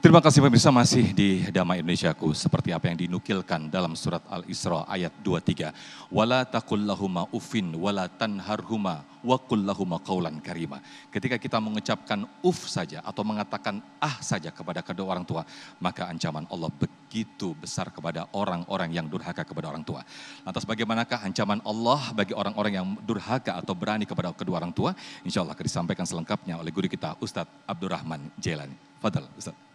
Terima kasih pemirsa, masih di Damai Indonesiaku, seperti apa yang dinukilkan dalam surat Al-Isra ayat 23. Wala taqul lahuma uffin wala tanharhuma wa qul lahuma qaulan karima. Ketika kita mengucapkan saja atau mengatakan saja kepada kedua orang tua, maka ancaman Allah begitu besar kepada orang-orang yang durhaka kepada orang tua. Lantas bagaimanakah ancaman Allah bagi orang-orang yang durhaka atau berani kepada kedua orang tua? Insya Allah akan disampaikan selengkapnya oleh guru kita Ustadz Abdurrahman Jailani. Fadal Ustadz.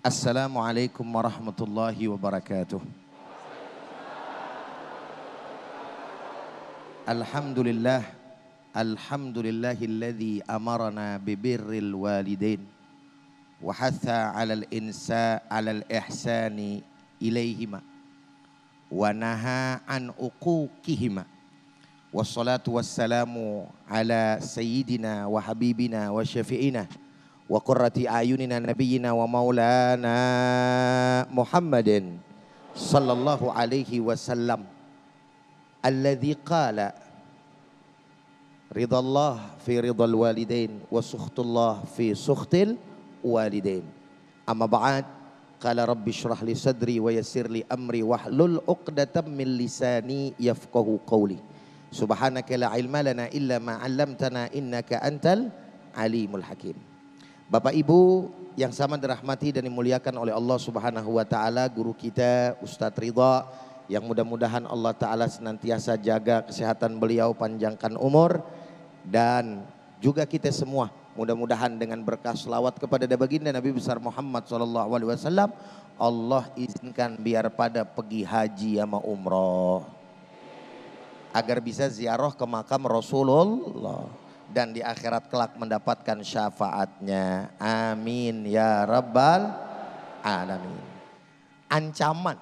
Assalamualaikum warahmatullahi wabarakatuh. Alhamdulillah, alhamdulillahilladzi amarana bibirril walidain wa hatha 'alal ihsani ilaihima wa naha an uquqihima. Wassalatu wassalamu ala sayyidina wa habibina wa syafi'ina wa qurrati ayunina nabiyyina wa maulana Muhammadin sallallahu alaihi wasallam alladzi qala ridallah fi ridal walidain wa sukhtullah fi sukhtil walidain. Amma ba'd, qala rabbi shrah li sadri wa yassir li amri wahlul 'uqdatam min lisani yafqahu qawli. Subhanaka la ilma lana illa ma 'allamtana innaka antal alimul hakim. Bapak Ibu yang sama dirahmati dan dimuliakan oleh Allah Subhanahu wa taala, guru kita Ustadz Ridha, yang mudah-mudahan Allah taala senantiasa jaga kesehatan beliau, panjangkan umur, dan juga kita semua mudah-mudahan dengan berkah selawat kepada baginda Nabi besar Muhammad SAW, Allah izinkan biar pada pergi haji sama umroh agar bisa ziarah ke makam Rasulullah dan di akhirat kelak mendapatkan syafaatnya. Amin ya rabbal alamin. Ancaman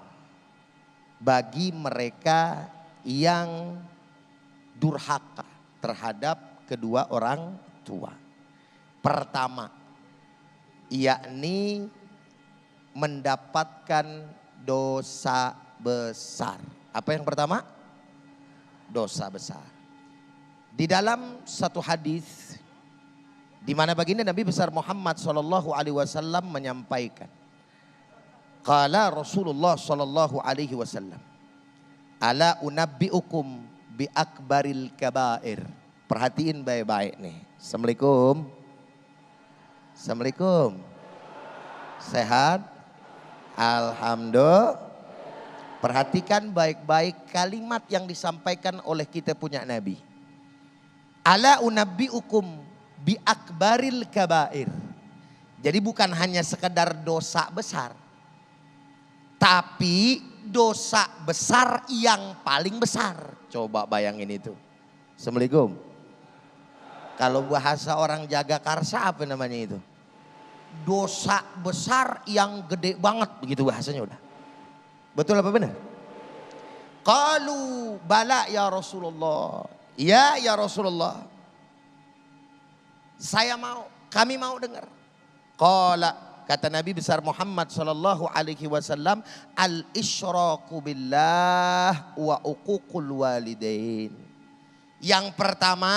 bagi mereka yang durhaka terhadap kedua orang tua. Pertama, yakni mendapatkan dosa besar. Apa yang pertama? Dosa besar. Di dalam satu hadis di mana baginda Nabi besar Muhammad sallallahu alaihi wasallam menyampaikan, qala Rasulullah sallallahu alaihi wasallam, ala unabbiukum bi akbaril kabair. Perhatiin baik-baik nih. Assalamualaikum. Assalamualaikum. Sehat? Alhamdulillah. Perhatikan baik-baik kalimat yang disampaikan oleh kita punya Nabi. Ala unabbiukum bi akbaril kabair. Jadi bukan hanya sekedar dosa besar, tapi dosa besar yang paling besar. Coba bayangin itu. Assalamualaikum. Kalau bahasa orang Jagakarsa apa namanya itu? Dosa besar yang gede banget, begitu bahasanya udah. Betul apa benar? Qalu bala ya Rasulullah. Ya Rasulullah, kami mau dengar. Qala, kata Nabi besar Muhammad sallallahu alaihi wasallam, al isyraku billah wa uququl walidain. Yang pertama,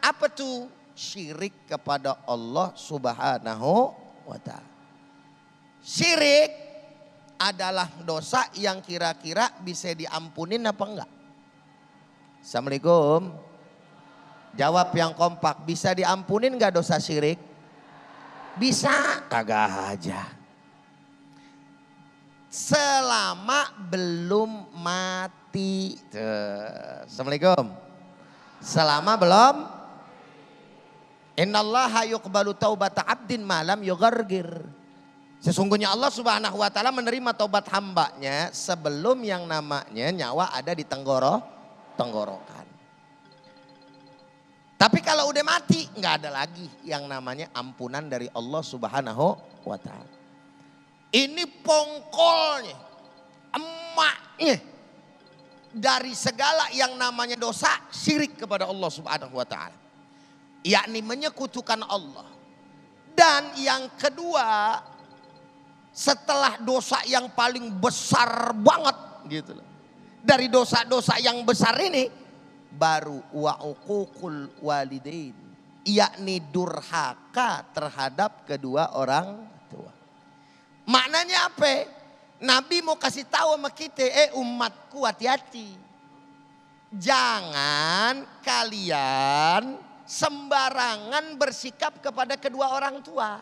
apa tuh? Syirik kepada Allah Subhanahu wa taala. Syirik adalah dosa yang kira-kira bisa diampunin apa enggak? Assalamualaikum. Jawab yang kompak. Bisa diampunin gak dosa syirik? Bisa. Kagak aja. Selama belum mati. Assalamualaikum. Selama belum. Innallaha yuqbalu taubata abdin malam yughargir. Sesungguhnya Allah Subhanahu wa taala menerima taubat hambanya sebelum yang namanya nyawa ada di tenggorokan. Tapi kalau udah mati nggak ada lagi yang namanya ampunan dari Allah Subhanahu wa taala. Ini pongkolnya, emaknya dari segala yang namanya dosa syirik kepada Allah Subhanahu wa taala. Yakni menyekutukan Allah. Dan yang kedua, setelah dosa yang paling besar banget gitu loh. Dari dosa-dosa yang besar ini baru wa uququl walidain, yakni durhaka terhadap kedua orang tua. Maknanya apa? Nabi mau kasih tahu sama kita, umatku hati-hati. Jangan kalian sembarangan bersikap kepada kedua orang tua.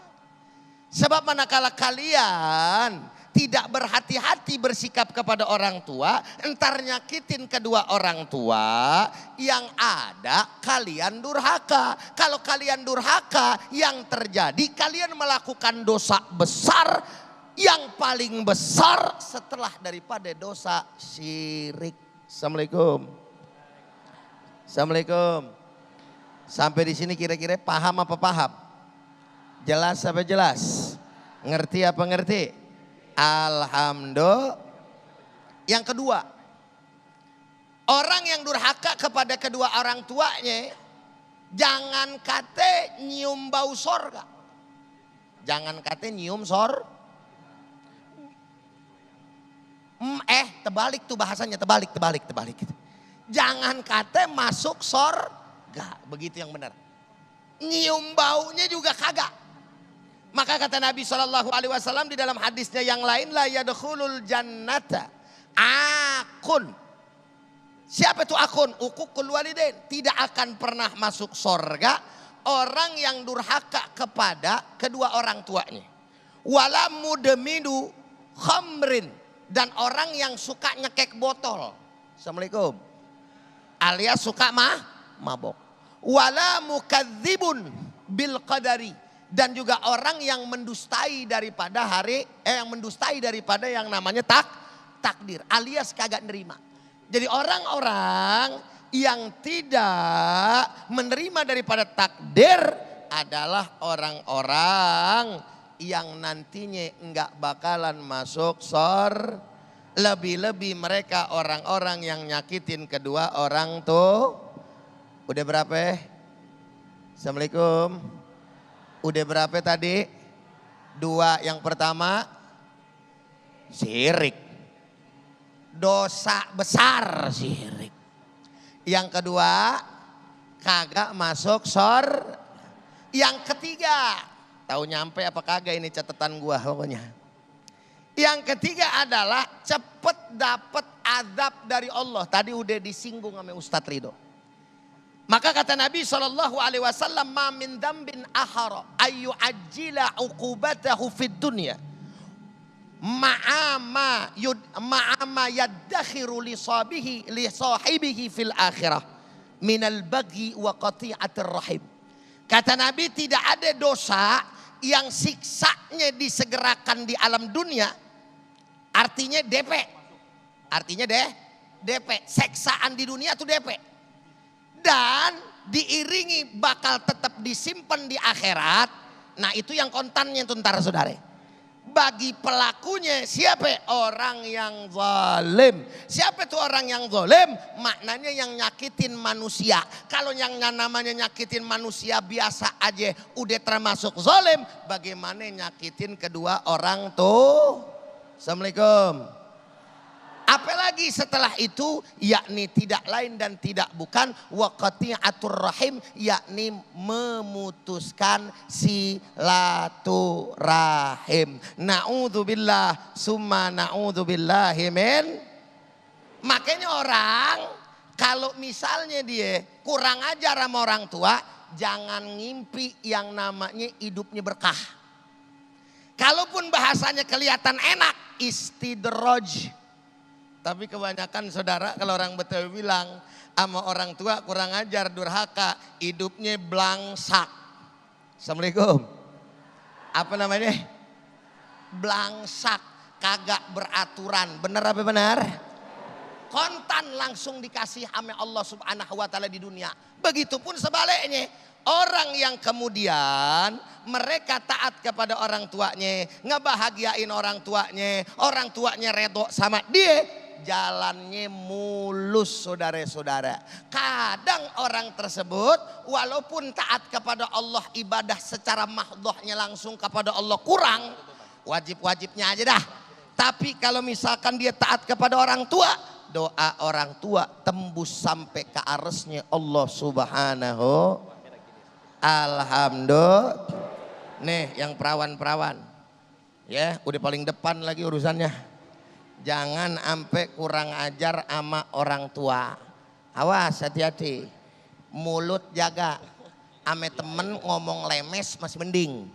Sebab manakala kalian tidak berhati-hati bersikap kepada orang tua, entar nyakitin kedua orang tua, yang ada kalian durhaka. Kalau kalian durhaka, yang terjadi kalian melakukan dosa besar, yang paling besar setelah daripada dosa syirik. Assalamualaikum. Assalamualaikum. Sampai di sini kira-kira paham apa paham? Jelas apa jelas? Ngerti apa ngerti? Alhamdulillah. Yang kedua, orang yang durhaka kepada kedua orang tuanya, jangan kate nyium bau sorga. Jangan kate nyium terbalik tuh bahasanya, terbalik. Jangan kate masuk sorga, begitu yang benar. Nyium baunya juga kagak. Maka kata Nabi SAW di dalam hadisnya yang lain, la yadkhulul jannata akun. Siapa itu akun? Uququl walidain. Tidak akan pernah masuk sorga orang yang durhaka kepada kedua orang tuanya. Wala mudminu khamrin. Dan orang yang suka nyekek botol. Assalamualaikum. Alias suka mabok. Wala mukadzibun bil qadari. Dan juga orang yang mendustai daripada yang namanya takdir, alias kagak nerima. Jadi orang-orang yang tidak menerima daripada takdir adalah orang-orang yang nantinya enggak bakalan masuk surga. Lebih-lebih mereka orang-orang yang nyakitin kedua orang tuh. Udah berapa? Assalamualaikum. Udah berapa tadi? 2. Yang pertama syirik. Dosa besar syirik. Yang kedua kagak masuk surga. Yang ketiga, tahu nyampe apa kagak ini catatan gua pokoknya. Yang ketiga adalah cepet dapat azab dari Allah. Tadi udah disinggung sama Ustadz Ridho. Maka kata Nabi SAW, ma min dambin ahara ayu ajila uqubatahu fid dunya ma'ama yaddakhiru li sahibihi fil akhirah minal baghi wa qati'atir rahim. Kata Nabi, tidak ada dosa yang siksanya disegerakan di alam dunia. Artinya DP. Seksaan di dunia itu DP. Dan diiringi bakal tetap disimpan di akhirat. Nah itu yang kontannya itu ntar saudara. Bagi pelakunya siapa? Orang yang zalim. Siapa itu orang yang zalim? Maknanya yang nyakitin manusia. Kalau yang namanya nyakitin manusia biasa aja udah termasuk zalim. Bagaimana nyakitin kedua orang tuh? Assalamualaikum. Apalagi setelah itu, yakni tidak lain dan tidak bukan waqati'atur rahim, yakni memutuskan silaturahim. Na'udzubillah summa na'udzubillahi min. Makanya orang kalau misalnya dia kurang ajar sama orang tua, jangan ngimpi yang namanya hidupnya berkah. Kalaupun bahasanya kelihatan enak, istidraj. Tapi kebanyakan saudara kalau orang Betawi bilang sama orang tua kurang ajar, durhaka, hidupnya blangsak. Assalamualaikum. Apa namanya? Blangsak, kagak beraturan. Benar apa benar? Kontan langsung dikasih sama Allah Subhanahu wa taala di dunia. Begitupun sebaliknya. Orang yang kemudian mereka taat kepada orang tuanya, ngebahagiain orang tuanya redho sama dia, jalannya mulus saudara-saudara. Kadang orang tersebut walaupun taat kepada Allah, ibadah secara mahdhahnya langsung kepada Allah kurang, wajib-wajibnya aja dah. Tapi kalau misalkan dia taat kepada orang tua, doa orang tua tembus sampai ke arsy Allah Subhanahu. Alhamdulillah. Nih yang perawan-perawan. Ya, udah paling depan lagi urusannya. Jangan sampai kurang ajar sama orang tua. Awas, hati-hati. Mulut jaga. Ame temen ngomong lemes masih mending.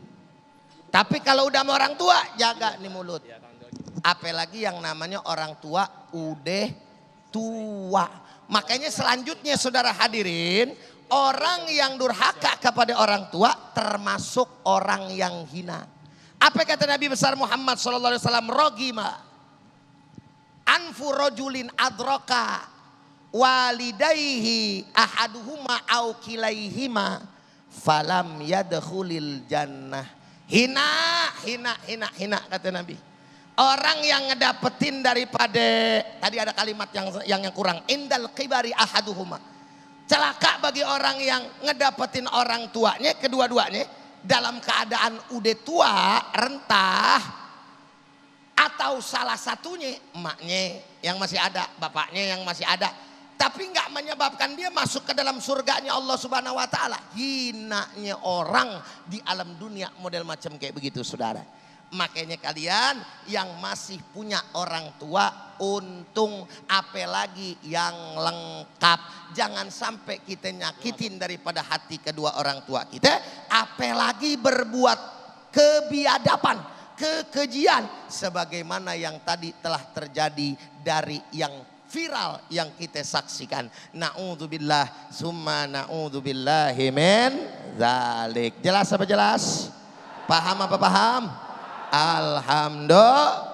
Tapi kalau udah sama orang tua, jaga nih mulut. Apalagi yang namanya orang tua udah tua. Makanya selanjutnya saudara hadirin, orang yang durhaka kepada orang tua termasuk orang yang hina. Apa kata Nabi besar Muhammad SAW? Rogima anfu rojulin adroka walidaihi ahaduhuma au kilaihima falam yadkhulil jannah. Hina kata Nabi. Orang yang ngedapetin daripada tadi ada kalimat yang kurang, indal kibari ahaduhuma. Celaka bagi orang yang ngedapetin orang tuanya kedua-duanya dalam keadaan udah tua, rentah, atau salah satunya emaknya yang masih ada, bapaknya yang masih ada, tapi nggak menyebabkan dia masuk ke dalam surganya Allah Subhanahu Wa Taala. Hinanya orang di alam dunia model macam kayak begitu, saudara. Makanya kalian yang masih punya orang tua, untung apalagi yang lengkap. Jangan sampai kita nyakitin daripada hati kedua orang tua kita, apalagi berbuat kebiadaban, kekejian sebagaimana yang tadi telah terjadi dari yang viral yang kita saksikan. Na'udzubillah summa na'udzubillahi min dzalik. Jelas apa jelas? Paham apa paham? Alhamdulillah.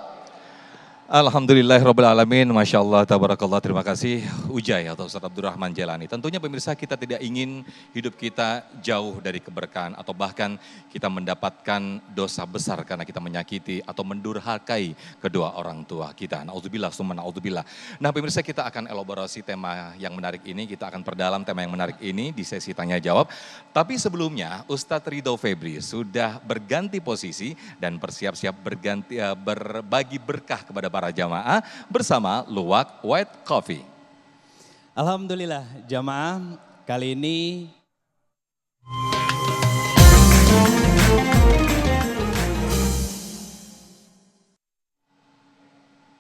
Alhamdulillahirrabbilalamin, Masya Allah, tabarakallah, terima kasih Ujai atau Ustaz Abdurrahman Jelani. Tentunya pemirsa, kita tidak ingin hidup kita jauh dari keberkahan atau bahkan kita mendapatkan dosa besar karena kita menyakiti atau mendurhakai kedua orang tua kita. Na'udzubillah, summa na'udzubillah. Nah pemirsa, kita akan elaborasi tema yang menarik ini, kita akan perdalam tema yang menarik ini di sesi tanya jawab. Tapi sebelumnya Ustadz Ridho Febri sudah berganti posisi dan bersiap-siap berbagi berkah kepada para jamaah bersama Luwak White Coffee. Alhamdulillah jamaah, kali ini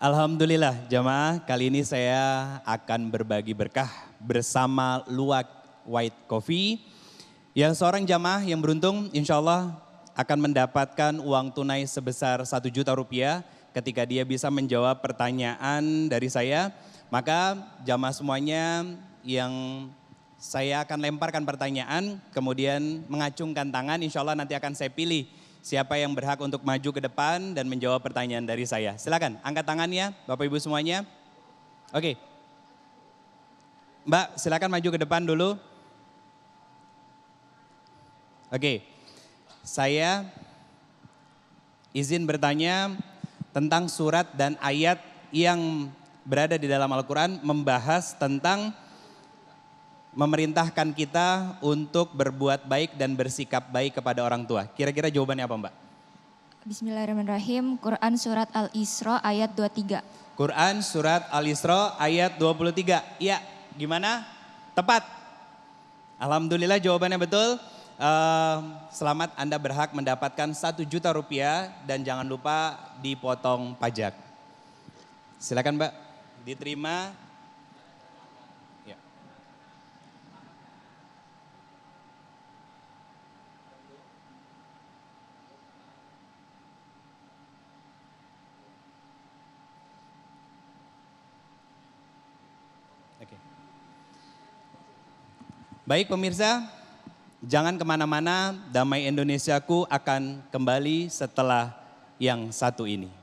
Alhamdulillah jamaah, kali ini saya akan berbagi berkah bersama Luwak White Coffee. Yang seorang jamaah yang beruntung insya Allah akan mendapatkan uang tunai sebesar 1 juta rupiah ketika dia bisa menjawab pertanyaan dari saya. Maka jamaah semuanya yang saya akan lemparkan pertanyaan, kemudian mengacungkan tangan, insya Allah nanti akan saya pilih siapa yang berhak untuk maju ke depan dan menjawab pertanyaan dari saya. Silakan angkat tangannya Bapak Ibu semuanya. Oke. Mbak silakan maju ke depan dulu. Oke. Saya izin bertanya tentang surat dan ayat yang berada di dalam Al-Quran membahas tentang memerintahkan kita untuk berbuat baik dan bersikap baik kepada orang tua. Kira-kira jawabannya apa Mbak? Bismillahirrahmanirrahim. Quran surat Al-Isra ayat 23. Quran surat Al-Isra ayat 23. Iya, gimana? Tepat. Alhamdulillah jawabannya betul. Selamat, Anda berhak mendapatkan 1 juta rupiah dan jangan lupa dipotong pajak. Silakan Mbak, diterima. Ya. Oke. Baik pemirsa, jangan kemana-mana, Damai Indonesiaku akan kembali setelah yang satu ini.